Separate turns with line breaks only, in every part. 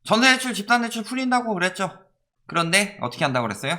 전세대출, 집단대출 풀린다고 그랬죠. 그런데 어떻게 한다고 그랬어요?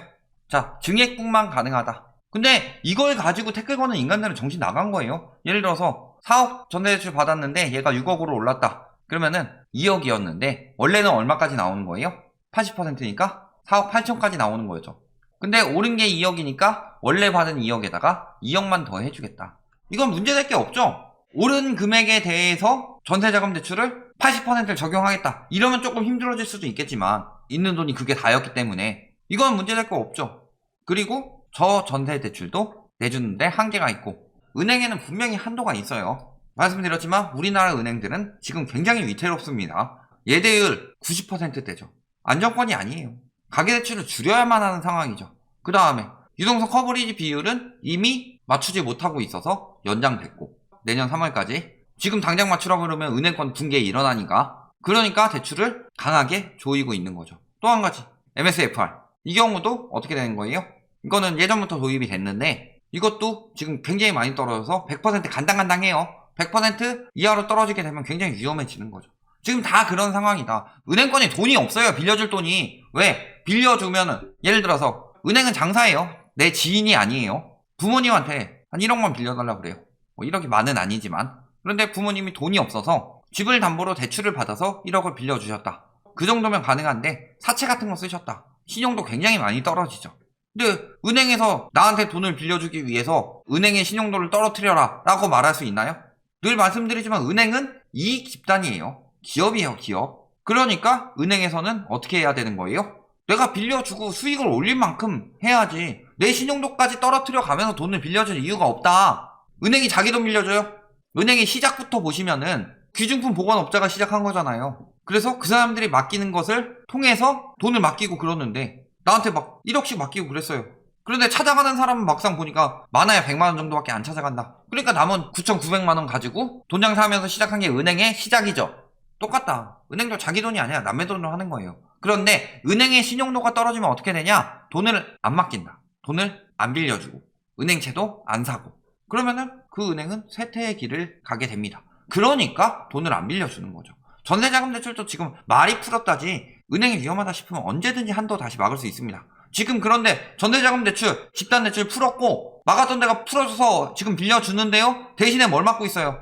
자, 증액분만 가능하다. 근데 이걸 가지고 태클 거는 인간들은 정신 나간 거예요. 예를 들어서 4억 전세대출 받았는데 얘가 6억으로 올랐다. 그러면은 2억이었는데 원래는 얼마까지 나오는 거예요? 80%니까 4억 8천까지 나오는 거죠. 근데 오른 게 2억이니까 원래 받은 2억에다가 2억만 더 해주겠다. 이건 문제될 게 없죠. 오른 금액에 대해서 전세자금 대출을 80%를 적용하겠다. 이러면 조금 힘들어질 수도 있겠지만 있는 돈이 그게 다였기 때문에 이건 문제될 거 없죠. 그리고 저 전세 대출도 내주는데 한계가 있고 은행에는 분명히 한도가 있어요. 말씀드렸지만 우리나라 은행들은 지금 굉장히 위태롭습니다. 예대율 90%대죠. 안정권이 아니에요. 가계대출을 줄여야만 하는 상황이죠. 그 다음에 유동성 커버리지 비율은 이미 맞추지 못하고 있어서 연장됐고 내년 3월까지 지금 당장 맞추라고 그러면 은행권 붕괴 일어나니까 그러니까 대출을 강하게 조이고 있는 거죠. 또 한 가지 MSFR 이 경우도 어떻게 되는 거예요? 이거는 예전부터 도입이 됐는데 이것도 지금 굉장히 많이 떨어져서 100% 간당간당해요. 100% 이하로 떨어지게 되면 굉장히 위험해지는 거죠. 지금 다 그런 상황이다. 은행권에 돈이 없어요. 빌려줄 돈이. 왜? 빌려주면은 예를 들어서 은행은 장사예요. 내 지인이 아니에요. 부모님한테 한 1억만 빌려달라고 그래요. 뭐 1억이 많은 아니지만 그런데 부모님이 돈이 없어서 집을 담보로 대출을 받아서 1억을 빌려주셨다. 그 정도면 가능한데 사채 같은 거 쓰셨다. 신용도 굉장히 많이 떨어지죠. 근데 은행에서 나한테 돈을 빌려주기 위해서 은행의 신용도를 떨어뜨려라 라고 말할 수 있나요? 늘 말씀드리지만 은행은 이익 집단이에요. 기업이에요, 기업. 그러니까 은행에서는 어떻게 해야 되는 거예요? 내가 빌려주고 수익을 올릴 만큼 해야지 내 신용도까지 떨어뜨려 가면서 돈을 빌려줄 이유가 없다. 은행이 자기 돈 빌려줘요? 은행의 시작부터 보시면은 귀중품 보관업자가 시작한 거잖아요. 그래서 그 사람들이 맡기는 것을 통해서 돈을 맡기고 그러는데 나한테 막 1억씩 맡기고 그랬어요. 그런데 찾아가는 사람은 막상 보니까 많아야 100만원 정도밖에 안 찾아간다. 그러니까 남은 9,900만원 가지고 돈 장사하면서 시작한 게 은행의 시작이죠. 똑같다. 은행도 자기 돈이 아니라 남의 돈으로 하는 거예요. 그런데 은행의 신용도가 떨어지면 어떻게 되냐? 돈을 안 맡긴다. 돈을 안 빌려주고 은행채도 안 사고 그러면은 그 은행은 쇠퇴의 길을 가게 됩니다. 그러니까 돈을 안 빌려주는 거죠. 전세자금 대출도 지금 말이 풀었다지 은행이 위험하다 싶으면 언제든지 한도 다시 막을 수 있습니다. 지금 그런데 전세자금 대출, 집단대출 풀었고 막았던 데가 풀어줘서 지금 빌려주는데요. 대신에 뭘 막고 있어요?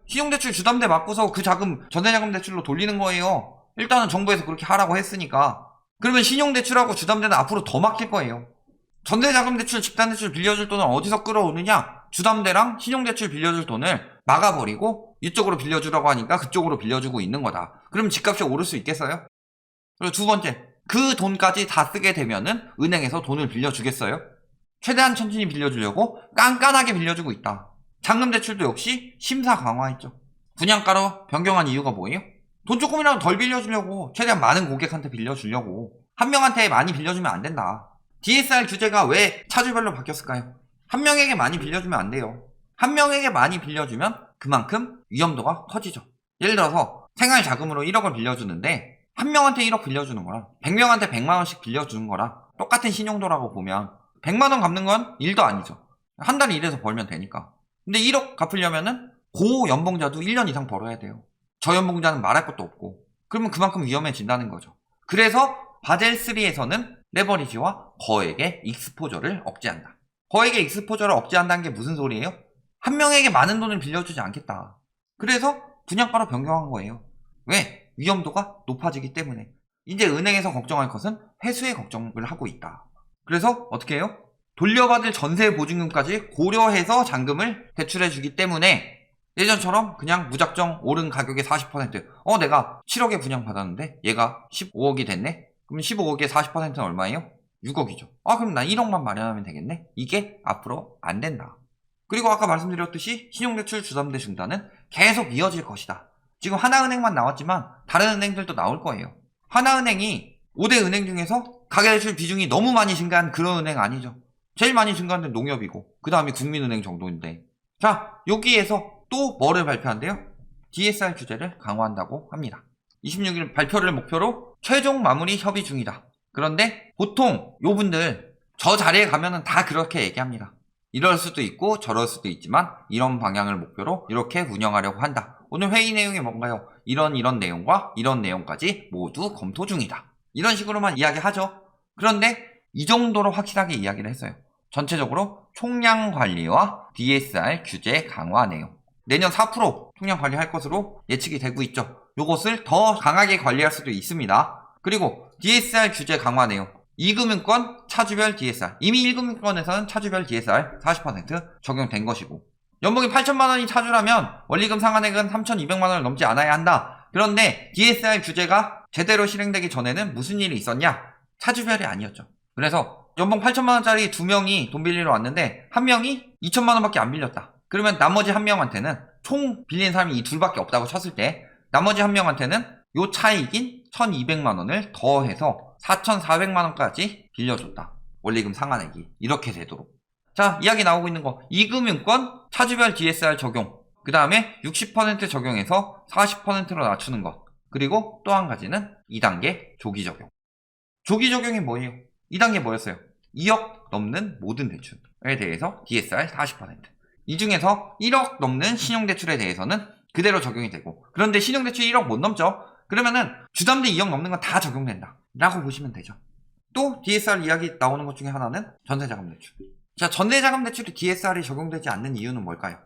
신용대출 주담대 막고서 그 자금 전세자금 대출로 돌리는 거예요. 일단은 정부에서 그렇게 하라고 했으니까. 그러면 신용대출하고 주담대는 앞으로 더 막힐 거예요. 전세자금 대출, 집단대출 빌려줄 돈을 어디서 끌어오느냐? 주담대랑 신용대출 빌려줄 돈을 막아버리고 이쪽으로 빌려주라고 하니까 그쪽으로 빌려주고 있는 거다. 그럼 집값이 오를 수 있겠어요? 그리고 두 번째, 그 돈까지 다 쓰게 되면은 은행에서 돈을 빌려주겠어요? 최대한 천천히 빌려주려고 깐깐하게 빌려주고 있다. 잔금대출도 역시 심사 강화했죠. 분양가로 변경한 이유가 뭐예요? 돈 조금이라도 덜 빌려주려고 최대한 많은 고객한테 빌려주려고 한 명한테 많이 빌려주면 안 된다. DSR 규제가 왜 차주별로 바뀌었을까요? 한 명에게 많이 빌려주면 안 돼요. 한 명에게 많이 빌려주면 그만큼 위험도가 커지죠. 예를 들어서 생활자금으로 1억을 빌려주는데 한 명한테 1억 빌려주는 거랑 100명한테 100만원씩 빌려주는 거랑 똑같은 신용도라고 보면 100만원 갚는 건 일도 아니죠. 한 달에 일해서 벌면 되니까. 근데 1억 갚으려면은 고연봉자도 1년 이상 벌어야 돼요. 저연봉자는 말할 것도 없고 그러면 그만큼 위험해진다는 거죠. 그래서 바젤3에서는 레버리지와 거액의 익스포저를 억제한다. 거액의 익스포저를 억제한다는 게 무슨 소리예요? 한 명에게 많은 돈을 빌려주지 않겠다. 그래서 분양가로 변경한 거예요. 왜? 위험도가 높아지기 때문에. 이제 은행에서 걱정할 것은 회수의 걱정을 하고 있다. 그래서 어떻게 해요? 돌려받을 전세 보증금까지 고려해서 잔금을 대출해주기 때문에 예전처럼 그냥 무작정 오른 가격의 40% 내가 7억에 분양받았는데 얘가 15억이 됐네? 그럼 15억에 40%는 얼마예요? 6억이죠. 그럼 난 1억만 마련하면 되겠네? 이게 앞으로 안 된다. 그리고 아까 말씀드렸듯이 신용대출 주담대 중단은 계속 이어질 것이다. 지금 하나은행만 나왔지만 다른 은행들도 나올 거예요. 하나은행이 5대 은행 중에서 가계대출 비중이 너무 많이 증가한 그런 은행 아니죠. 제일 많이 증가한 데는 농협이고 그 다음이 국민은행 정도인데 자 여기에서 또 뭐를 발표한대요? DSR 규제를 강화한다고 합니다. 26일 발표를 목표로 최종 마무리 협의 중이다. 그런데 보통 요분들 저 자리에 가면은 다 그렇게 얘기합니다. 이럴 수도 있고 저럴 수도 있지만 이런 방향을 목표로 이렇게 운영하려고 한다. 오늘 회의 내용이 뭔가요? 이런 내용과 이런 내용까지 모두 검토 중이다. 이런 식으로만 이야기하죠. 그런데 이 정도로 확실하게 이야기를 했어요. 전체적으로 총량 관리와 DSR 규제 강화 내용. 내년 4% 총량 관리할 것으로 예측이 되고 있죠. 요것을 더 강하게 관리할 수도 있습니다. 그리고 DSR 규제 강화 내용. 2금융권 차주별 DSR. 이미 1금융권에서는 차주별 DSR 40% 적용된 것이고, 연봉이 8천만원이 차주라면 원리금 상환액은 3,200만원을 넘지 않아야 한다. 그런데 DSR 규제가 제대로 실행되기 전에는 무슨 일이 있었냐? 차주별이 아니었죠. 그래서 연봉 8천만원짜리 2명이 돈 빌리러 왔는데 한 명이 2천만원밖에 안 빌렸다. 그러면 나머지 한 명한테는, 총 빌린 사람이 이 둘밖에 없다고 쳤을 때 나머지 한 명한테는 요 차익인 1,200만원을 더해서 4,400만원까지 빌려줬다. 원리금 상환액이 이렇게 되도록. 자, 이야기 나오고 있는 거, 2금융권 차주별 DSR 적용, 그 다음에 60% 적용해서 40%로 낮추는 것, 그리고 또 한 가지는 2단계 조기 적용. 조기 적용이 뭐예요? 2단계 뭐였어요? 2억 넘는 모든 대출에 대해서 DSR 40%. 이 중에서 1억 넘는 신용대출에 대해서는 그대로 적용이 되고, 그런데 신용대출 1억 못 넘죠? 그러면은 주담대 2억 넘는 건 다 적용된다 라고 보시면 되죠. 또 DSR 이야기 나오는 것 중에 하나는 전세자금대출. 자, 전세자금대출이 DSR이 적용되지 않는 이유는 뭘까요?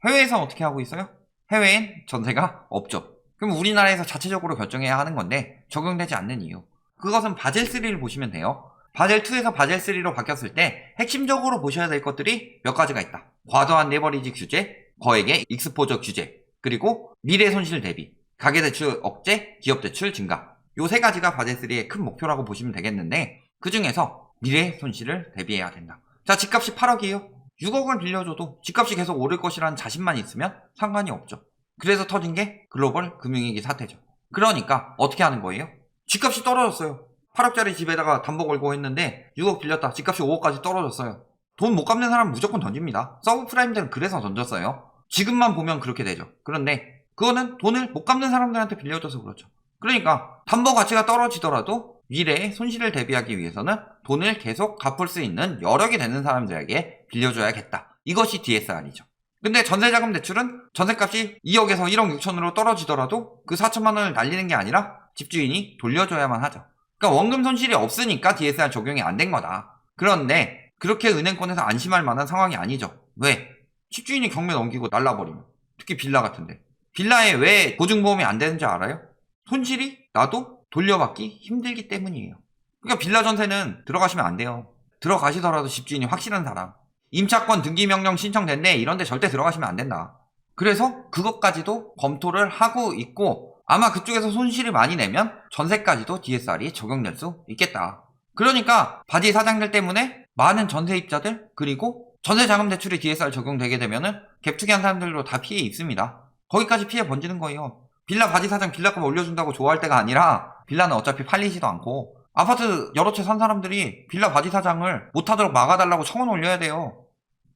해외에서 어떻게 하고 있어요? 해외엔 전세가 없죠. 그럼 우리나라에서 자체적으로 결정해야 하는 건데 적용되지 않는 이유, 그것은 바젤3를 보시면 돼요. 바젤2에서 바젤3로 바뀌었을 때 핵심적으로 보셔야 될 것들이 몇 가지가 있다. 과도한 레버리지 규제, 거액의 익스포저 규제, 그리고 미래 손실 대비, 가계대출 억제, 기업대출 증가. 요 세 가지가 바젤3의 큰 목표라고 보시면 되겠는데, 그 중에서 미래 손실을 대비해야 된다. 자, 집값이 8억이에요. 6억을 빌려줘도 집값이 계속 오를 것이라는 자신만 있으면 상관이 없죠. 그래서 터진 게 글로벌 금융위기 사태죠. 그러니까 어떻게 하는 거예요? 집값이 떨어졌어요. 8억짜리 집에다가 담보 걸고 했는데 6억 빌렸다. 집값이 5억까지 떨어졌어요. 돈 못 갚는 사람은 무조건 던집니다. 서브프라임들은 그래서 던졌어요. 지금만 보면 그렇게 되죠. 그런데 그거는 돈을 못 갚는 사람들한테 빌려줘서 그렇죠. 그러니까 담보 가치가 떨어지더라도 미래의 손실을 대비하기 위해서는 돈을 계속 갚을 수 있는 여력이 되는 사람들에게 빌려줘야겠다. 이것이 DSR이죠. 근데 전세자금 대출은 전세값이 2억에서 1억 6천으로 떨어지더라도 그 4천만 원을 날리는 게 아니라 집주인이 돌려줘야만 하죠. 그러니까 원금 손실이 없으니까 DSR 적용이 안 된 거다. 그런데 그렇게 은행권에서 안심할 만한 상황이 아니죠. 왜? 집주인이 경매 넘기고 날라버리면. 특히 빌라 같은데. 빌라에 왜 보증보험이 안 되는지 알아요? 손실이 나도 돌려받기 힘들기 때문이에요. 그러니까 빌라 전세는 들어가시면 안 돼요. 들어가시더라도 집주인이 확실한 사람. 임차권 등기명령 신청됐네, 이런데 절대 들어가시면 안 된다. 그래서 그것까지도 검토를 하고 있고, 아마 그쪽에서 손실이 많이 내면 전세까지도 DSR이 적용될 수 있겠다. 그러니까 바지 사장들 때문에 많은 전세입자들, 그리고 전세자금대출이 DSR 적용되게 되면은 갭투기한 사람들도 다 피해 입습니다. 거기까지 피해 번지는 거예요. 빌라 바지 사장 빌라값 올려준다고 좋아할 때가 아니라, 빌라는 어차피 팔리지도 않고 아파트 여러 채 산 사람들이 빌라 바지 사장을 못하도록 막아달라고 청원 올려야 돼요.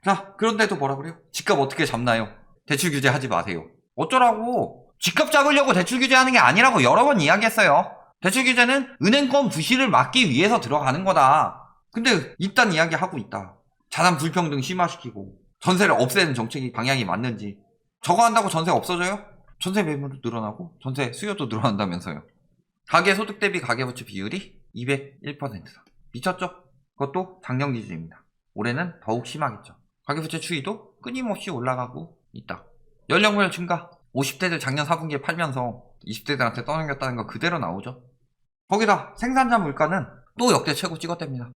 자, 그런데도 뭐라 그래요? 집값 어떻게 잡나요? 대출 규제 하지 마세요. 어쩌라고? 집값 잡으려고 대출 규제하는 게 아니라고 여러 번 이야기했어요. 대출 규제는 은행권 부실을 막기 위해서 들어가는 거다. 근데 이딴 이야기 하고 있다. 자산 불평등 심화시키고 전세를 없애는 정책이 방향이 맞는지. 저거 한다고 전세 없어져요? 전세 매물도 늘어나고 전세 수요도 늘어난다면서요. 가계소득 대비 가계부채 비율이 201%다. 미쳤죠? 그것도 작년 기준입니다. 올해는 더욱 심하겠죠. 가계부채 추이도 끊임없이 올라가고 있다. 연령별 증가. 50대들 작년 4분기에 팔면서 20대들한테 떠넘겼다는 거 그대로 나오죠. 거기다 생산자 물가는 또 역대 최고 찍었답니다.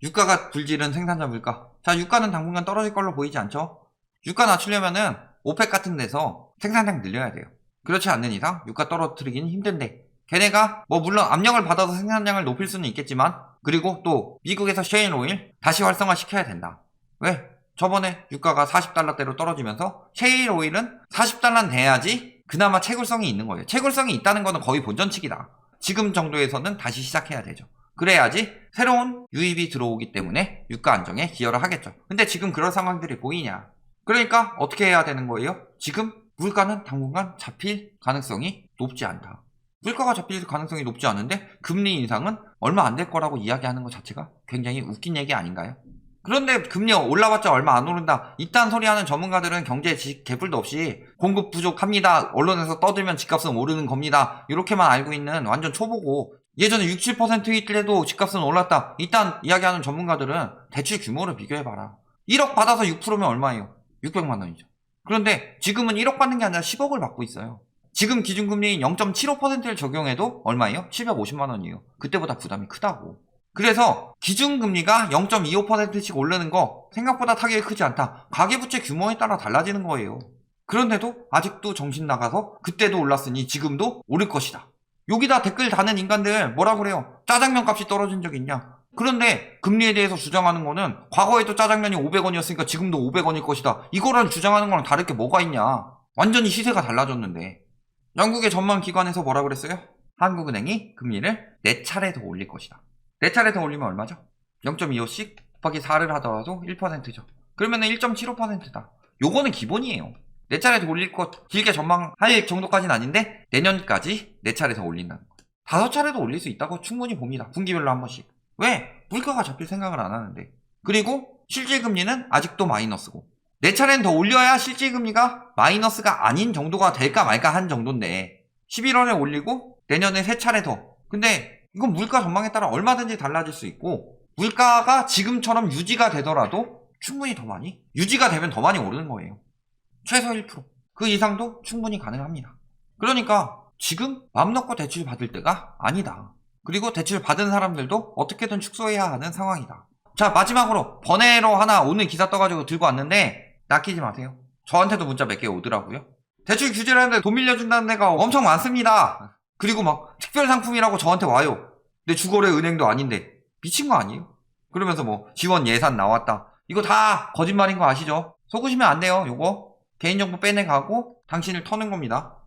유가가 불지른 생산자 물가. 자, 유가는 당분간 떨어질 걸로 보이지 않죠? 유가 낮추려면은 오펙 같은 데서 생산량 늘려야 돼요. 그렇지 않는 이상 유가 떨어뜨리기는 힘든데, 걔네가 뭐 물론 압력을 받아서 생산량을 높일 수는 있겠지만, 그리고 또 미국에서 셰일 오일 다시 활성화 시켜야 된다. 왜? 저번에 유가가 40달러대로 떨어지면서 셰일 오일은 40달러는 돼야지 그나마 채굴성이 있는 거예요. 채굴성이 있다는 거는 거의 본전치기다. 지금 정도에서는 다시 시작해야 되죠. 그래야지 새로운 유입이 들어오기 때문에 유가 안정에 기여를 하겠죠. 근데 지금 그런 상황들이 보이냐? 그러니까 어떻게 해야 되는 거예요? 지금 물가는 당분간 잡힐 가능성이 높지 않다. 물가가 잡힐 가능성이 높지 않은데 금리 인상은 얼마 안 될 거라고 이야기하는 것 자체가 굉장히 웃긴 얘기 아닌가요? 그런데 금리 올라봤자 얼마 안 오른다. 이딴 소리 하는 전문가들은 경제 지식 개뿔도 없이 공급 부족합니다. 언론에서 떠들면 집값은 오르는 겁니다. 이렇게만 알고 있는 완전 초보고, 예전에 6, 7% 때도 집값은 올랐다. 이딴 이야기하는 전문가들은 대출 규모를 비교해봐라. 1억 받아서 6%면 얼마예요? 600만 원이죠. 그런데 지금은 1억 받는 게 아니라 10억을 받고 있어요. 지금 기준금리인 0.75%를 적용해도 얼마예요? 750만 원이에요. 그때보다 부담이 크다고. 그래서 기준금리가 0.25%씩 오르는 거 생각보다 타격이 크지 않다. 가계부채 규모에 따라 달라지는 거예요. 그런데도 아직도 정신 나가서 그때도 올랐으니 지금도 오를 것이다. 여기다 댓글 다는 인간들 뭐라 그래요? 짜장면 값이 떨어진 적 있냐? 그런데 금리에 대해서 주장하는 거는 과거에도 짜장면이 500원이었으니까 지금도 500원일 것이다. 이거랑 주장하는 거랑 다를 게 뭐가 있냐? 완전히 시세가 달라졌는데. 영국의 전망기관에서 뭐라 그랬어요? 한국은행이 금리를 4차례 더 올릴 것이다. 4차례 더 올리면 얼마죠? 0.25씩 곱하기 4를 하더라도 1%죠. 그러면은 1.75%다. 요거는 기본이에요. 4차례 더 올릴 것 길게 전망할 정도까지는 아닌데 내년까지 4차례 더 올린다는 거. 5차례도 올릴 수 있다고 충분히 봅니다. 분기별로 한 번씩. 왜? 물가가 잡힐 생각을 안 하는데. 그리고 실질금리는 아직도 마이너스고 4차례는 더 올려야 실질금리가 마이너스가 아닌 정도가 될까 말까 한 정도인데 11월에 올리고 내년에 3차례 더. 근데 이건 물가 전망에 따라 얼마든지 달라질 수 있고 물가가 지금처럼 유지가 되더라도 충분히 더 많이 유지가 되면 더 많이 오르는 거예요. 최소 1%. 그 이상도 충분히 가능합니다. 그러니까 지금 맘 놓고 대출 받을 때가 아니다. 그리고 대출 받은 사람들도 어떻게든 축소해야 하는 상황이다. 자, 마지막으로 번외로 하나 오늘 기사 떠가지고 들고 왔는데 낚이지 마세요. 저한테도 문자 몇 개 오더라고요. 대출 규제를 하는데 돈 빌려준다는 데가 엄청 많습니다. 그리고 막 특별 상품이라고 저한테 와요. 근데 주거래 은행도 아닌데 미친 거 아니에요? 그러면서 뭐 지원 예산 나왔다. 이거 다 거짓말인 거 아시죠? 속으시면 안 돼요. 요거 개인정보 빼내가고 당신을 터는 겁니다.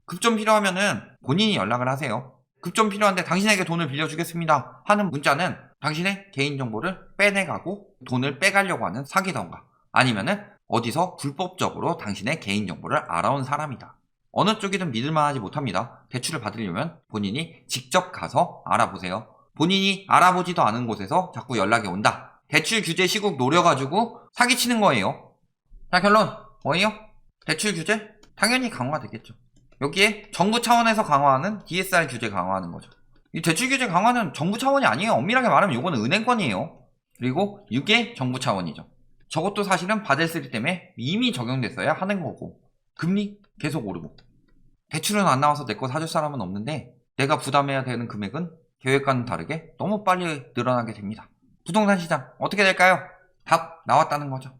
급좀 필요하면은 본인이 연락을 하세요. 급좀 필요한데 당신에게 돈을 빌려주겠습니다 하는 문자는 당신의 개인정보를 빼내가고 돈을 빼가려고 하는 사기던가 아니면은 어디서 불법적으로 당신의 개인정보를 알아온 사람이다. 어느 쪽이든 믿을만하지 못합니다. 대출을 받으려면 본인이 직접 가서 알아보세요. 본인이 알아보지도 않은 곳에서 자꾸 연락이 온다. 대출 규제 시국 노려가지고 사기치는 거예요. 자, 결론 뭐예요? 대출 규제? 당연히 강화되겠죠. 여기에 정부 차원에서 강화하는 DSR 규제 강화하는 거죠. 이 대출 규제 강화는 정부 차원이 아니에요. 엄밀하게 말하면 이거는 은행권이에요. 그리고 이게 정부 차원이죠. 저것도 사실은 바젤3 때문에 이미 적용됐어야 하는 거고 금리 계속 오르고 대출은 안 나와서 내 거 사줄 사람은 없는데 내가 부담해야 되는 금액은 계획과는 다르게 너무 빨리 늘어나게 됩니다. 부동산 시장 어떻게 될까요? 답 나왔다는 거죠.